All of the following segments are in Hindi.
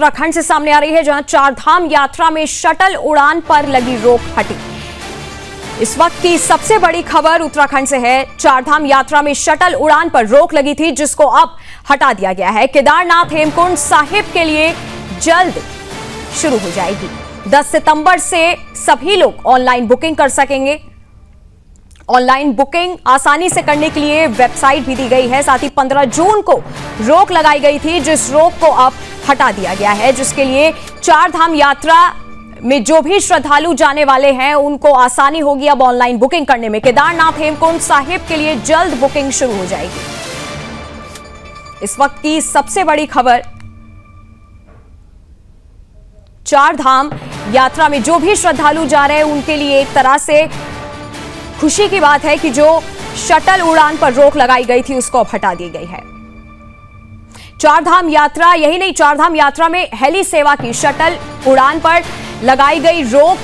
उत्तराखंड से सामने आ रही है, जहां चारधाम यात्रा में शटल उड़ान पर लगी रोक हटी। इस वक्त की सबसे बड़ी खबर उत्तराखंड से है। चारधाम यात्रा में शटल उड़ान पर रोक लगी थी, जिसको अब हटा दिया गया है। केदारनाथ हेमकुंड साहिब के लिए जल्द शुरू हो जाएगी। 10 सितंबर से सभी लोग ऑनलाइन बुकिंग कर सकेंगे। ऑनलाइन बुकिंग आसानी से करने के लिए वेबसाइट भी दी गई है। साथ ही 15 जून को रोक लगाई गई थी, जिस रोक को अब हटा दिया गया है, जिसके लिए चारधाम यात्रा में जो भी श्रद्धालु जाने वाले हैं उनको आसानी होगी अब ऑनलाइन बुकिंग करने में। केदारनाथ हेमकुंड साहिब के लिए जल्द बुकिंग शुरू हो जाएगी। इस वक्त की सबसे बड़ी खबर, चारधाम यात्रा में जो भी श्रद्धालु जा रहे हैं उनके लिए एक तरह से खुशी की बात है कि जो शटल उड़ान पर रोक लगाई गई थी उसको अब हटा दी गई है। चारधाम यात्रा, यही नहीं, चारधाम यात्रा में हेली सेवा की शटल उड़ान पर लगाई गई रोक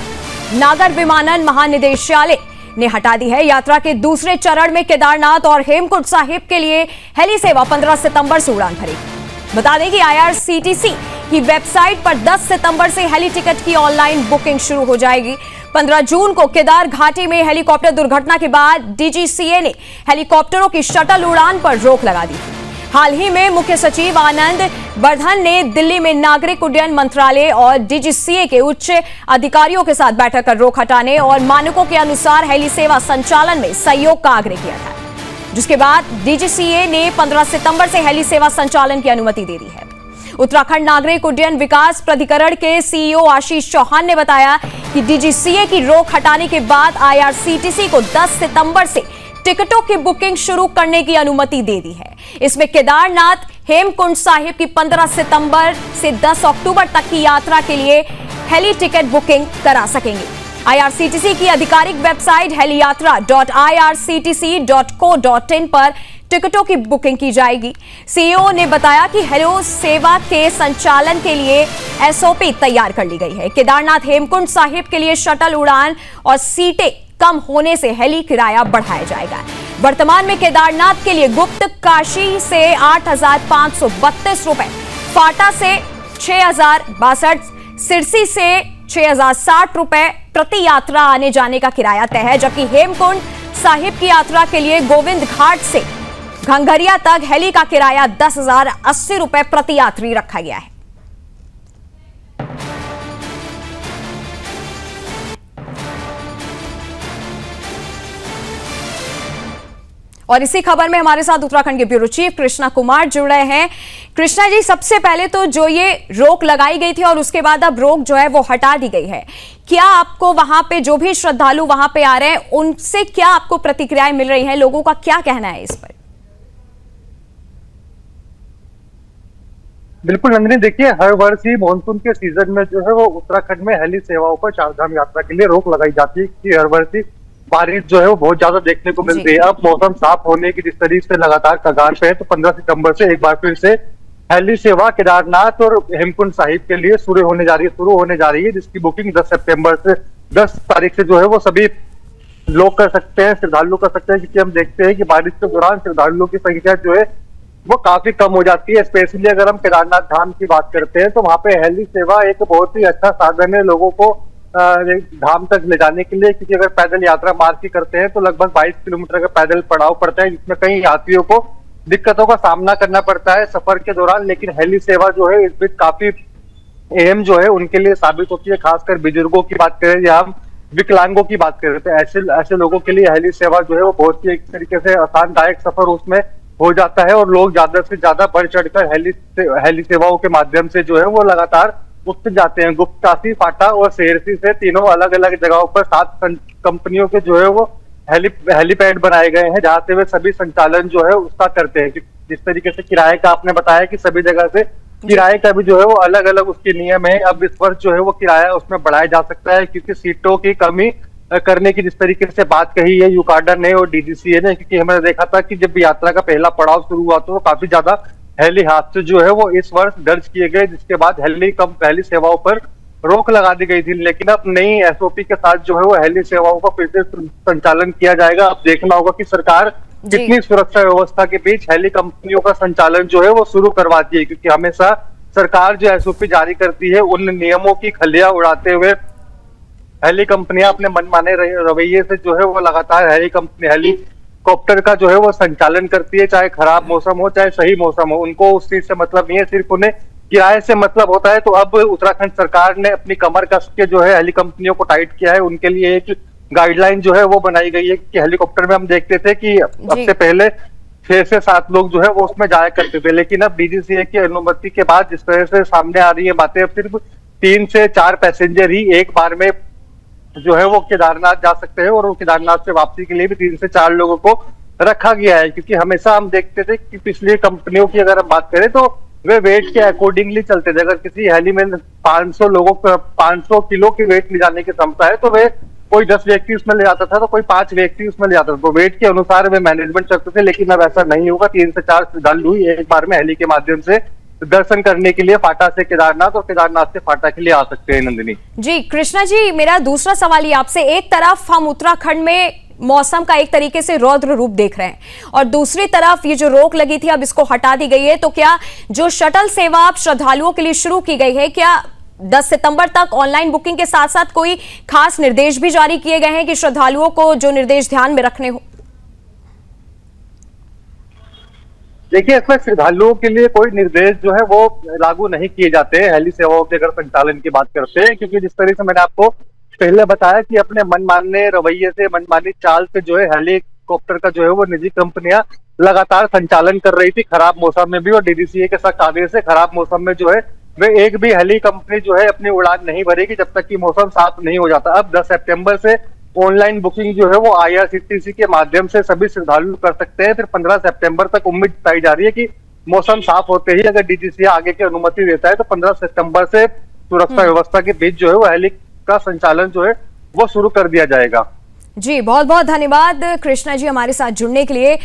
नागर विमानन महानिदेशालय ने हटा दी है। यात्रा के दूसरे चरण में केदारनाथ और हेमकुंड साहिब के लिए हेली सेवा 15 सितंबर से उड़ान भरेगी। बता दें कि IRCTC की वेबसाइट पर 10 सितंबर से हेली टिकट की ऑनलाइन बुकिंग शुरू हो जाएगी। 15 जून को केदार घाटी में हेलीकॉप्टर दुर्घटना के बाद DGCA ने हेलीकॉप्टरों की शटल उड़ान पर रोक लगा दी थी। हाल ही में मुख्य सचिव आनंद वर्धन ने दिल्ली में नागरिक उड्डयन मंत्रालय और DGCA के उच्च अधिकारियों के साथ बैठक कर रोक हटाने और मानकों के अनुसार हेली सेवा संचालन में सहयोग का आग्रह किया था, जिसके बाद DGCA ने 15 सितंबर से हेली सेवा संचालन की अनुमति दे दी है। उत्तराखंड नागरिक उड्डयन विकास प्राधिकरण के CEO आशीष चौहान ने बताया कि DGCA की रोक हटाने के बाद IRCTC को 10 सितंबर से टिकटों की बुकिंग शुरू करने की अनुमति दे दी है। इसमें केदारनाथ हेमकुंड साहिब की 15 सितंबर से 10 अक्टूबर तक की यात्रा के लिए हेली टिकट बुकिंग करा सकेंगे। IRCTC की आधिकारिक वेबसाइट heliyatra.irctc.co.in पर टिकटों की बुकिंग की जाएगी। CEO ने बताया कि हेलो सेवा के संचालन के लिए SOP तैयार कर ली गई है। केदारनाथ हेमकुंड साहिब के लिए शटल उड़ान और सीटें कम होने से हेली किराया बढ़ाया जाएगा। वर्तमान में केदारनाथ के लिए गुप्त काशी से 8,532 रुपए, फाटा से 6,062, सिरसी से 6,060 रुपए प्रति यात्रा आने जाने का किराया तय है, जबकि हेमकुंड साहिब की यात्रा के लिए गोविंद घाट से घंघरिया तक हेली का किराया 10,080 रुपए प्रति यात्री रखा गया है। और इसी खबर में हमारे साथ उत्तराखंड के ब्यूरो चीफ कृष्णा कुमार जुड़ रहे हैं। कृष्णा जी, सबसे पहले तो जो ये रोक लगाई गई थी और उसके बाद अब रोक जो है वो हटा दी गई है, क्या आपको वहां पे जो भी श्रद्धालु वहां पे आ रहे हैं उनसे क्या आपको प्रतिक्रियाएं मिल रही हैं? लोगों का क्या कहना है इस पर? बिल्कुल नंदिनी, देखिए हर वर्ष ही मानसून के सीजन में जो है वो उत्तराखंड में हेली सेवाओं पर चारधाम यात्रा के लिए रोक लगाई जाती है, कि हर वर्ष ही बारिश जो है वो बहुत ज्यादा देखने को मिलती है। अब मौसम साफ होने की जिस तरीके से लगातार कगार पे है, तो 15 सितंबर से एक बार फिर से हेली सेवा केदारनाथ और हेमकुंड साहिब के लिए शुरू होने जा रही है, जिसकी बुकिंग 10 सितंबर से 10 तारीख से जो है वो सभी लोग कर सकते हैं, श्रद्धालु कर सकते हैं। क्योंकि हम देखते हैं कि बारिश के दौरान श्रद्धालुओं की संख्या जो है वो काफी कम हो जाती है। स्पेशली अगर हम केदारनाथ धाम की बात करते हैं तो वहां पे हेली सेवा एक बहुत ही अच्छा साधन है लोगों को धाम तक ले जाने के लिए। क्योंकि अगर पैदल यात्रा मार्ग की करते हैं तो लगभग 22 किलोमीटर का पैदल पड़ाव पड़ता है, जिसमें कई यात्रियों को दिक्कतों का सामना करना पड़ता है सफर के दौरान। लेकिन हेली सेवा जो है इस बीच काफी अहम जो है उनके लिए साबित होती है। खासकर बुजुर्गों की बात करें या हम विकलांगों की बात करें तो ऐसे लोगों के लिए हेली सेवा जो है वो बहुत ही एक तरीके से आसानदायक सफर उसमें हो जाता है। और लोग ज्यादा से ज्यादा बढ़ चढ़कर हेली सेवाओं के माध्यम से जो है वो लगातार उठते जाते हैं। गुप्तकाशी, फाटा और शेरसी से तीनों अलग अलग जगहों पर 7 कंपनियों के जो है वो हेलीपैड बनाए गए हैं, जहां से वे सभी संचालन जो है उसका करते हैं। जिस तरीके से किराए का आपने बताया कि सभी जगह से किराए का भी जो है वो अलग अलग उसके नियम है। अब इस वर्ष जो है वो किराया उसमें बढ़ाया जा सकता है, क्योंकि सीटों की कमी करने की जिस तरीके से बात कही है यूकाडा ने और DGCA ने। क्योंकि हमने देखा था कि जब यात्रा का पहला पड़ाव शुरू हुआ तो काफी ज्यादा हेली हादसे जो है वो इस वर्ष दर्ज किए गए, जिसके बाद हेली सेवाओं पर रोक लगा दी गई थी। लेकिन अब नई SOP के साथ जो है वो हेली सेवाओं का फिर से संचालन किया जाएगा। अब देखना होगा कि सरकार कितनी सुरक्षा व्यवस्था के बीच हेली कंपनियों का संचालन जो है वो शुरू करवाती है, क्योंकि हमेशा सरकार जो एसओपी जारी करती है उन नियमों की खलिया उड़ाते हुए हेली कंपनियां अपने मनमाने रवैये से जो है वो लगातार हेलीकॉप्टर का जो है वो संचालन करती है, चाहे खराब मौसम हो चाहे सही मौसम हो, उनको उस चीज से मतलब नहीं है, सिर्फ उन्हें किराए से मतलब होता है। तो अब उत्तराखंड सरकार ने अपनी कमर कस के जो है हेली कंपनियों को टाइट किया है। उनके लिए एक गाइडलाइन जो है वो बनाई गई है कि हेलीकॉप्टर में हम देखते थे कि अब से पहले 6 से 7 लोग जो है वो उसमें जाया करते थे, लेकिन अब डीजीसीए की अनुमति के बाद जिस तरह से सामने आ रही है बातें, अब सिर्फ 3 से 4 पैसेंजर ही एक बार में जो है वो केदारनाथ जा सकते हैं, और वो केदारनाथ से वापसी के लिए भी 3 से 4 लोगों को रखा गया है। क्योंकि हमेशा हम देखते थे कि पिछली कंपनियों की अगर हम बात करें तो वे वेट के अकॉर्डिंगली चलते थे। अगर किसी हेली में 500 किलो की वेट ले जाने की क्षमता है तो वे कोई 10 व्यक्ति उसमें ले जाता था, तो कोई 5 व्यक्ति उसमें ले जाता था, तो वेट के अनुसार वे मैनेजमेंट करते थे। लेकिन अब ऐसा नहीं होगा। 3 से 4 श्रद्धालु ही एक बार में हेली के माध्यम से दर्शन करने के लिए फाटा से केदारनाथ और केदारनाथ से फाटा के लिए आ सकते हैं। नंदिनी जी, कृष्णा जी, मेरा दूसरा सवाल ये आपसे, एक तरफ हम उत्तराखंड में मौसम का एक तरीके से रौद्र रूप देख रहे हैं और दूसरी तरफ ये जो रोक लगी थी अब इसको हटा दी गई है, तो क्या जो शटल सेवा अब श्रद्धालुओं के लिए शुरू की गई है, क्या 10 सितंबर तक ऑनलाइन बुकिंग के साथ साथ कोई खास निर्देश भी जारी किए गए हैं कि श्रद्धालुओं को जो निर्देश ध्यान में रखने हो? देखिए, इसमें श्रद्धालुओं के लिए कोई निर्देश जो है वो लागू नहीं किए जाते हैं हेली सेवाओं के अगर संचालन की बात करते हैं, क्योंकि जिस तरह से मैंने आपको पहले बताया कि अपने मनमाने रवैये से, मनमानी चाल से जो है हेलीकॉप्टर का जो है वो निजी कंपनियां लगातार संचालन कर रही थी खराब मौसम में भी, और डीजीसीए के सख्त आदेश से खराब मौसम में जो है वे एक भी हेली कंपनी जो है अपनी उड़ान नहीं भरेगी जब तक कि मौसम साफ नहीं हो जाता। अब 10 सितंबर से ऑनलाइन बुकिंग जो है वो IRCTC के माध्यम से सभी श्रद्धालु कर सकते हैं। फिर 15 सितंबर तक उम्मीद बताई जा रही है कि मौसम साफ होते ही अगर डीजीसीए आगे की अनुमति देता है तो 15 सितंबर से सुरक्षा व्यवस्था के बीच जो है वो हेली का संचालन जो है वो शुरू कर दिया जाएगा। जी, बहुत बहुत धन्यवाद कृष्णा जी हमारे साथ जुड़ने के लिए।